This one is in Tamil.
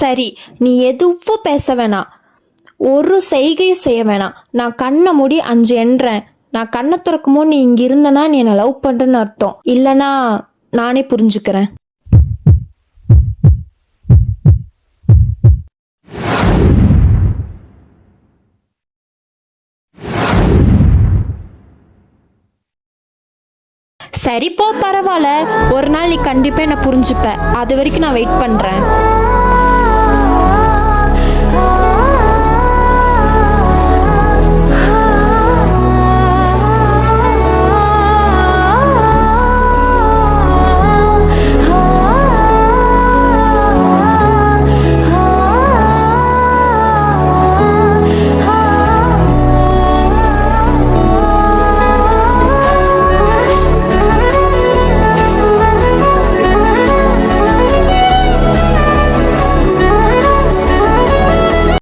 சரி, நீ எதுவும் பேச வேணாம், ஒரு செய்கையும் செய்ய வேணாம். நான் கண்ணை மூடி 5 எண்றேன். நான் கண்ணை திறக்கும் போது நீ இங்க இருந்தனா நீ என்னை லவ் பண்றேன்னு அர்த்தம். இல்லைனா நானே புரிஞ்சுக்கிறேன். சரி போ, பரவாயில்ல. ஒரு நாள் நீ கண்டிப்பா என்ன புரிஞ்சுப்ப. அது வரைக்கும் நான் வெயிட் பண்றேன்.